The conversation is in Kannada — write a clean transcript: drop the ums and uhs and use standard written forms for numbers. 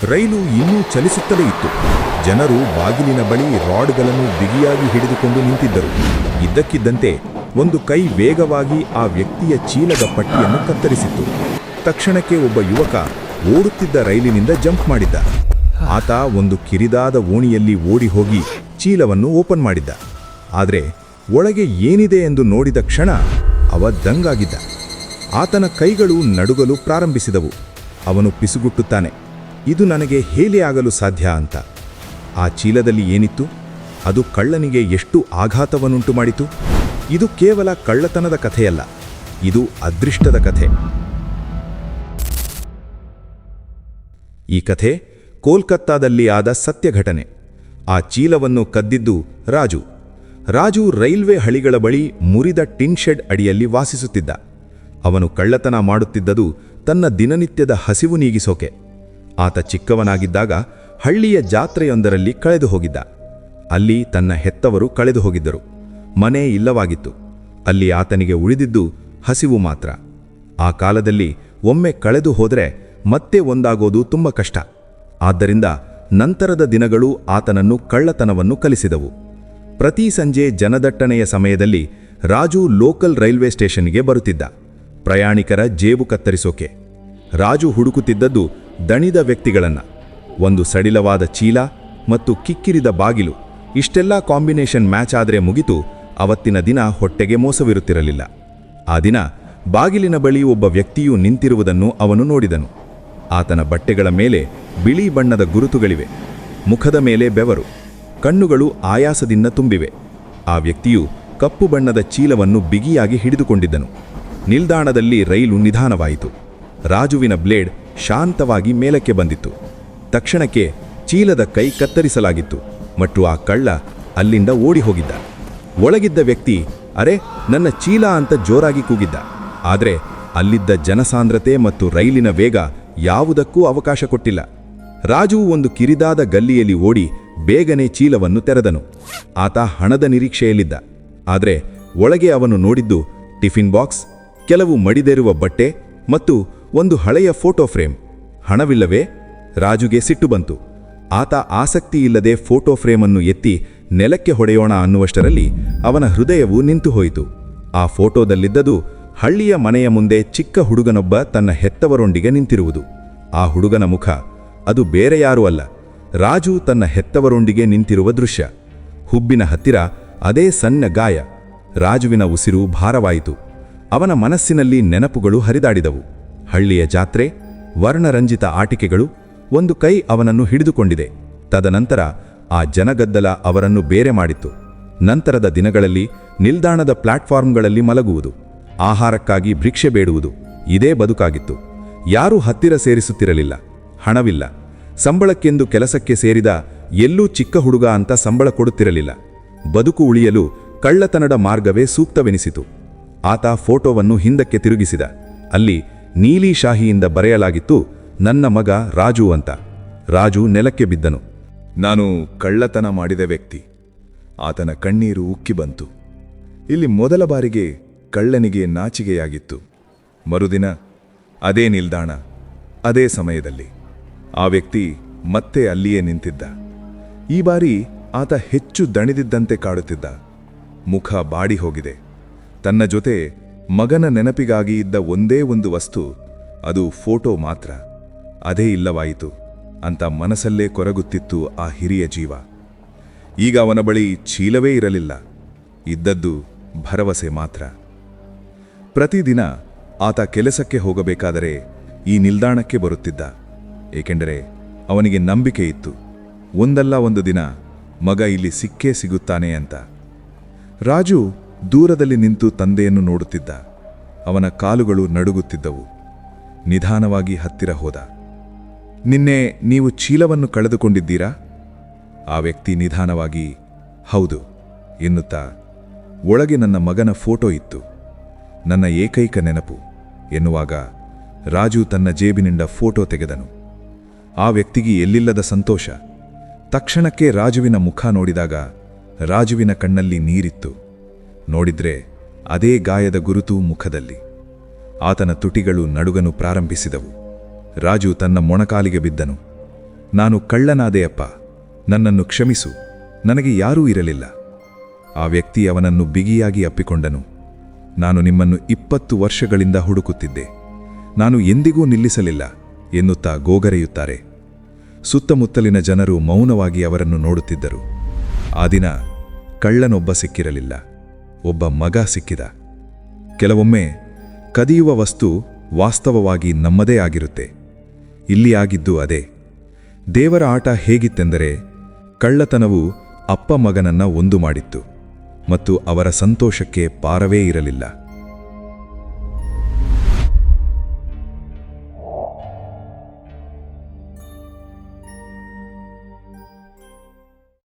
ರೈಲು ಇನ್ನೂ ಚಲಿಸುತ್ತಲೇ ಇತ್ತು. ಜನರು ಬಾಗಿಲಿನ ಬಳಿ ರಾಡ್ಗಳನ್ನು ಬಿಗಿಯಾಗಿ ಹಿಡಿದುಕೊಂಡು ನಿಂತಿದ್ದರು. ಇದ್ದಕ್ಕಿದ್ದಂತೆ ಒಂದು ಕೈ ವೇಗವಾಗಿ ಆ ವ್ಯಕ್ತಿಯ ಚೀಲದ ಪಟ್ಟಿಯನ್ನು ಕತ್ತರಿಸಿತ್ತು. ತಕ್ಷಣಕ್ಕೆ ಒಬ್ಬ ಯುವಕ ಓಡುತ್ತಿದ್ದ ರೈಲಿನಿಂದ ಜಂಪ್ ಮಾಡಿದ್ದ. ಆತ ಒಂದು ಕಿರಿದಾದ ಓಣಿಯಲ್ಲಿ ಓಡಿ ಹೋಗಿ ಚೀಲವನ್ನು ಓಪನ್ ಮಾಡಿದ್ದ. ಆದರೆ ಒಳಗೆ ಏನಿದೆ ಎಂದು ನೋಡಿದ ಕ್ಷಣ ಅವ ದಂಗಾಗಿದ್ದ. ಆತನ ಕೈಗಳು ನಡುಗಲು ಪ್ರಾರಂಭಿಸಿದವು. ಅವನು ಪಿಸುಗುಟ್ಟುತ್ತಾನೆ, ಇದು ನನಗೆ ಹೇಗೆ ಆಗಲು ಸಾಧ್ಯ ಅಂತ. ಆ ಚೀಲದಲ್ಲಿ ಏನಿತ್ತು? ಅದು ಕಳ್ಳನಿಗೆ ಎಷ್ಟು ಆಘಾತವನ್ನುಂಟು ಮಾಡಿತು? ಇದು ಕೇವಲ ಕಳ್ಳತನದ ಕಥೆಯಲ್ಲ, ಇದು ಅದೃಷ್ಟದ ಕಥೆ. ಈ ಕಥೆ ಕೋಲ್ಕತ್ತಾದಲ್ಲಿ ಆದ ಸತ್ಯ ಘಟನೆ. ಆ ಚೀಲವನ್ನು ಕದ್ದಿದ್ದು ರಾಜು ರೈಲ್ವೆ ಹಳಿಗಳ ಬಳಿ ಮುರಿದ ಟಿನ್ ಶೆಡ್ ಅಡಿಯಲ್ಲಿ ವಾಸಿಸುತ್ತಿದ್ದ. ಅವನು ಕಳ್ಳತನ ಮಾಡುತ್ತಿದ್ದುದು ತನ್ನ ದಿನನಿತ್ಯದ ಹಸಿವು ನೀಗಿಸೋಕೆ. ಆತ ಚಿಕ್ಕವನಾಗಿದ್ದಾಗ ಹಳ್ಳಿಯ ಜಾತ್ರೆಯೊಂದರಲ್ಲಿ ಕಳೆದು ಹೋಗಿದ್ದ. ಅಲ್ಲಿ ತನ್ನ ಹೆತ್ತವರು ಕಳೆದು ಹೋಗಿದ್ದರು. ಮನೆ ಇಲ್ಲವಾಗಿತ್ತು. ಅಲ್ಲಿ ಆತನಿಗೆ ಉಳಿದಿದ್ದು ಹಸಿವು ಮಾತ್ರ. ಆ ಕಾಲದಲ್ಲಿ ಒಮ್ಮೆ ಕಳೆದು ಹೋದರೆ ಮತ್ತೆ ಒಂದಾಗೋದು ತುಂಬ ಕಷ್ಟ. ಆದ್ದರಿಂದ ನಂತರದ ದಿನಗಳು ಆತನನ್ನು ಕಳ್ಳತನವನ್ನು ಕಲಿಸಿದವು. ಪ್ರತಿ ಸಂಜೆ ಜನದಟ್ಟಣೆಯ ಸಮಯದಲ್ಲಿ ರಾಜು ಲೋಕಲ್ ರೈಲ್ವೆ ಸ್ಟೇಷನ್ಗೆ ಬರುತ್ತಿದ್ದ, ಪ್ರಯಾಣಿಕರ ಜೇಬು ಕತ್ತರಿಸೋಕೆ. ರಾಜು ಹುಡುಕುತ್ತಿದ್ದದ್ದು ದಣಿದ ವ್ಯಕ್ತಿಗಳನ್ನು. ಒಂದು ಸಡಿಲವಾದ ಚೀಲ ಮತ್ತು ಕಿಕ್ಕಿರಿದ ಬಾಗಿಲು, ಇಷ್ಟೆಲ್ಲ ಕಾಂಬಿನೇಷನ್ ಮ್ಯಾಚ್ ಆದರೆ ಮುಗಿತು. ಅವತ್ತಿನ ದಿನ ಹೊಟ್ಟೆಗೆ ಮೋಸವಿರುತ್ತಿರಲಿಲ್ಲ. ಆ ದಿನ ಬಾಗಿಲಿನ ಬಳಿ ಒಬ್ಬ ವ್ಯಕ್ತಿಯು ನಿಂತಿರುವುದನ್ನು ಅವನು ನೋಡಿದನು. ಆತನ ಬಟ್ಟೆಗಳ ಮೇಲೆ ಬಿಳಿ ಬಣ್ಣದ ಗುರುತುಗಳಿವೆ. ಮುಖದ ಮೇಲೆ ಬೆವರು, ಕಣ್ಣುಗಳು ಆಯಾಸದಿಂದ ತುಂಬಿವೆ. ಆ ವ್ಯಕ್ತಿಯು ಕಪ್ಪು ಬಣ್ಣದ ಚೀಲವನ್ನು ಬಿಗಿಯಾಗಿ ಹಿಡಿದುಕೊಂಡಿದ್ದನು. ನಿಲ್ದಾಣದಲ್ಲಿ ರೈಲು ನಿಧಾನವಾಯಿತು. ರಾಜುವಿನ ಬ್ಲೇಡ್ ಶಾಂತವಾಗಿ ಮೇಲಕ್ಕೆ ಬಂದಿತ್ತು. ತಕ್ಷಣಕ್ಕೆ ಚೀಲದ ಕೈ ಕತ್ತರಿಸಲಾಗಿತ್ತು ಮತ್ತು ಆ ಕಳ್ಳ ಅಲ್ಲಿಂದ ಓಡಿ ಹೋಗಿದ್ದ. ಒಳಗಿದ್ದ ವ್ಯಕ್ತಿ ಅರೆ ನನ್ನ ಚೀಲ ಅಂತ ಜೋರಾಗಿ ಕೂಗಿದ್ದ. ಆದರೆ ಅಲ್ಲಿದ್ದ ಜನಸಾಂದ್ರತೆ ಮತ್ತು ರೈಲಿನ ವೇಗ ಯಾವುದಕ್ಕೂ ಅವಕಾಶ ಕೊಟ್ಟಿಲ್ಲ. ರಾಜು ಒಂದು ಕಿರಿದಾದ ಗಲ್ಲಿಯಲ್ಲಿ ಓಡಿ ಬೇಗನೆ ಚೀಲವನ್ನು ತೆರೆದನು. ಆತ ಹಣದ ನಿರೀಕ್ಷೆಯಲ್ಲಿದ್ದ. ಆದರೆ ಒಳಗೆ ಅವನು ನೋಡಿದ್ದು ಟಿಫಿನ್ ಬಾಕ್ಸ್, ಕೆಲವು ಮಡಿದೇರುವ ಬಟ್ಟೆ ಮತ್ತು ಒಂದು ಹಳೆಯ ಫೋಟೋ ಫ್ರೇಮ್. ಹಣವಿಲ್ಲವೇ? ರಾಜುಗೆ ಸಿಟ್ಟು ಬಂತು. ಆತ ಆಸಕ್ತಿಯಿಲ್ಲದೆ ಫೋಟೋ ಫ್ರೇಮನ್ನು ಎತ್ತಿ ನೆಲಕ್ಕೆ ಹೊಡೆಯೋಣ ಅನ್ನುವಷ್ಟರಲ್ಲಿ ಅವನ ಹೃದಯವು ನಿಂತು ಹೋಯಿತು. ಆ ಫೋಟೋದಲ್ಲಿದ್ದದು ಹಳ್ಳಿಯ ಮನೆಯ ಮುಂದೆ ಚಿಕ್ಕ ಹುಡುಗನೊಬ್ಬ ತನ್ನ ಹೆತ್ತವರೊಂದಿಗೆ ನಿಂತಿರುವುದು. ಆ ಹುಡುಗನ ಮುಖ, ಅದು ಬೇರೆ ಯಾರೂ ಅಲ್ಲ, ರಾಜು ತನ್ನ ಹೆತ್ತವರೊಂದಿಗೆ ನಿಂತಿರುವ ದೃಶ್ಯ. ಹುಬ್ಬಿನ ಹತ್ತಿರ ಅದೇ ಸಣ್ಣ ಗಾಯ. ರಾಜುವಿನ ಉಸಿರು ಭಾರವಾಯಿತು. ಅವನ ಮನಸ್ಸಿನಲ್ಲಿ ನೆನಪುಗಳು ಹರಿದಾಡಿದವು. ಹಳ್ಳಿಯ ಜಾತ್ರೆ, ವರ್ಣರಂಜಿತ ಆಟಿಕೆಗಳು. ಒಂದು ಕೈ ಅವನನ್ನು ಹಿಡಿದುಕೊಂಡಿದೆ. ತದನಂತರ ಆ ಜನಗದ್ದಲ ಅವರನ್ನು ಬೇರೆ ಮಾಡಿತ್ತು. ನಂತರದ ದಿನಗಳಲ್ಲಿ ನಿಲ್ದಾಣದ ಪ್ಲಾಟ್ಫಾರ್ಮ್ಗಳಲ್ಲಿ ಮಲಗುವುದು, ಆಹಾರಕ್ಕಾಗಿ ಭಿಕ್ಷೆ ಬೇಡುವುದು, ಇದೇ ಬದುಕಾಗಿತ್ತು. ಯಾರೂ ಹತ್ತಿರ ಸೇರಿಸುತ್ತಿರಲಿಲ್ಲ. ಹಣವಿಲ್ಲ. ಸಂಬಳಕ್ಕೆಂದು ಕೆಲಸಕ್ಕೆ ಸೇರಿದ ಎಲ್ಲೂ ಚಿಕ್ಕ ಹುಡುಗ ಅಂತ ಸಂಬಳ ಕೊಡುತ್ತಿರಲಿಲ್ಲ. ಬದುಕು ಉಳಿಯಲು ಕಳ್ಳತನದ ಮಾರ್ಗವೇ ಸೂಕ್ತವೆನಿಸಿತು. ಆತ ಫೋಟೋವನ್ನು ಹಿಂದಕ್ಕೆ ತಿರುಗಿಸಿದ. ಅಲ್ಲಿ ನೀಲಿ ಶಾಹಿಯಿಂದ ಬರೆಯಲಾಗಿತ್ತು, ನನ್ನ ಮಗ ರಾಜು ಅಂತ. ರಾಜು ನೆಲಕ್ಕೆ ಬಿದ್ದನು. ನಾನು ಕಳ್ಳತನ ಮಾಡಿದ ವ್ಯಕ್ತಿ. ಆತನ ಕಣ್ಣೀರು ಉಕ್ಕಿ ಬಂತು. ಇಲ್ಲಿ ಮೊದಲ ಬಾರಿಗೆ ಕಳ್ಳನಿಗೆ ನಾಚಿಕೆಯಾಗಿತ್ತು. ಮರುದಿನ ಅದೇ ನಿಲ್ದಾಣ, ಅದೇ ಸಮಯದಲ್ಲಿ ಆ ವ್ಯಕ್ತಿ ಮತ್ತೆ ಅಲ್ಲಿಯೇ ನಿಂತಿದ್ದ. ಈ ಬಾರಿ ಆತ ಹೆಚ್ಚು ದಣಿದಿದ್ದಂತೆ ಕಾಡುತ್ತಿದ್ದ. ಮುಖ ಬಾಡಿ ಹೋಗಿದೆ. ತನ್ನ ಜೊತೆ ಮಗನ ನೆನಪಿಗಾಗಿ ಇದ್ದ ಒಂದೇ ಒಂದು ವಸ್ತು, ಅದು ಫೋಟೋ ಮಾತ್ರ. ಅದೇ ಇಲ್ಲವಾಯಿತು ಅಂತ ಮನಸ್ಸಲ್ಲೇ ಕೊರಗುತ್ತಿತ್ತು ಆ ಹಿರಿಯ ಜೀವ. ಈಗ ಅವನ ಬಳಿ ಚೀಲವೇ ಇರಲಿಲ್ಲ. ಇದ್ದದ್ದು ಭರವಸೆ ಮಾತ್ರ. ಪ್ರತಿದಿನ ಆತ ಕೆಲಸಕ್ಕೆ ಹೋಗಬೇಕಾದರೆ ಈ ನಿಲ್ದಾಣಕ್ಕೆ ಬರುತ್ತಿದ್ದ. ಏಕೆಂದರೆ ಅವನಿಗೆ ನಂಬಿಕೆ ಇತ್ತು, ಒಂದಲ್ಲ ಒಂದು ದಿನ ಮಗ ಇಲ್ಲಿ ಸಿಕ್ಕೇ ಸಿಗುತ್ತಾನೆ ಅಂತ. ರಾಜು ದೂರದಲ್ಲಿ ನಿಂತು ತಂದೆಯನ್ನು ನೋಡುತ್ತಿದ್ದ. ಅವನ ಕಾಲುಗಳು ನಡುಗುತ್ತಿದ್ದವು. ನಿಧಾನವಾಗಿ ಹತ್ತಿರ ಹೋದ. ನಿನ್ನೆ ನೀವು ಚೀಲವನ್ನು ಕಳೆದುಕೊಂಡಿದ್ದೀರಾ? ಆ ವ್ಯಕ್ತಿ ನಿಧಾನವಾಗಿ ಹೌದು ಎನ್ನುತ್ತಾ, ಒಳಗೆ ನನ್ನ ಮಗನ ಫೋಟೋ ಇತ್ತು, ನನ್ನ ಏಕೈಕ ನೆನಪು ಎನ್ನುವಾಗ ರಾಜು ತನ್ನ ಜೇಬಿನಿಂದ ಫೋಟೋ ತೆಗೆದನು. ಆ ವ್ಯಕ್ತಿಗೆ ಎಲ್ಲಿಲ್ಲದ ಸಂತೋಷ. ತಕ್ಷಣಕ್ಕೆ ರಾಜುವಿನ ಮುಖ ನೋಡಿದಾಗ ರಾಜುವಿನ ಕಣ್ಣಲ್ಲಿ ನೀರಿತ್ತು. ನೋಡಿದ್ರೆ ಅದೇ ಗಾಯದ ಗುರುತು ಮುಖದಲ್ಲಿ. ಆತನ ತುಟಿಗಳು ನಡುಗನು ಪ್ರಾರಂಭಿಸಿದವು. ರಾಜು ತನ್ನ ಮೊಣಕಾಲಿಗೆ ಬಿದ್ದನು. ನಾನು ಕಳ್ಳನಾದೆಯಪ್ಪ, ನನ್ನನ್ನು ಕ್ಷಮಿಸು, ನನಗೆ ಯಾರೂ ಇರಲಿಲ್ಲ. ಆ ವ್ಯಕ್ತಿ ಅವನನ್ನು ಬಿಗಿಯಾಗಿ ಅಪ್ಪಿಕೊಂಡನು. ನಾನು ನಿಮ್ಮನ್ನು 20 ವರ್ಷಗಳಿಂದ ಹುಡುಕುತ್ತಿದ್ದೆ, ನಾನು ಎಂದಿಗೂ ನಿಲ್ಲಿಸಲಿಲ್ಲ ಎನ್ನುತ್ತಾ ಗೋಗರೆಯುತ್ತಾರೆ. ಸುತ್ತಮುತ್ತಲಿನ ಜನರು ಮೌನವಾಗಿ ಅವರನ್ನು ನೋಡುತ್ತಿದ್ದರು. ಆ ದಿನ ಕಳ್ಳನೊಬ್ಬ ಸಿಕ್ಕಿರಲಿಲ್ಲ, ಒಬ್ಬ ಮಗ ಸಿಕ್ಕಿದ. ಕೆಲವೊಮ್ಮೆ ಕದಿಯುವ ವಸ್ತು ವಾಸ್ತವವಾಗಿ ನಮ್ಮದೇ ಆಗಿರುತ್ತೆ. ಇಲ್ಲಿ ಆಗಿದ್ದು ಅದೇ. ದೇವರ ಆಟ ಹೇಗಿತ್ತೆಂದರೆ, ಕಳ್ಳತನವು ಅಪ್ಪ ಮಗನನ್ನ ಒಂದು ಮಾಡಿತ್ತು ಮತ್ತು ಅವರ ಸಂತೋಷಕ್ಕೆ ಪಾರವೇ ಇರಲಿಲ್ಲ.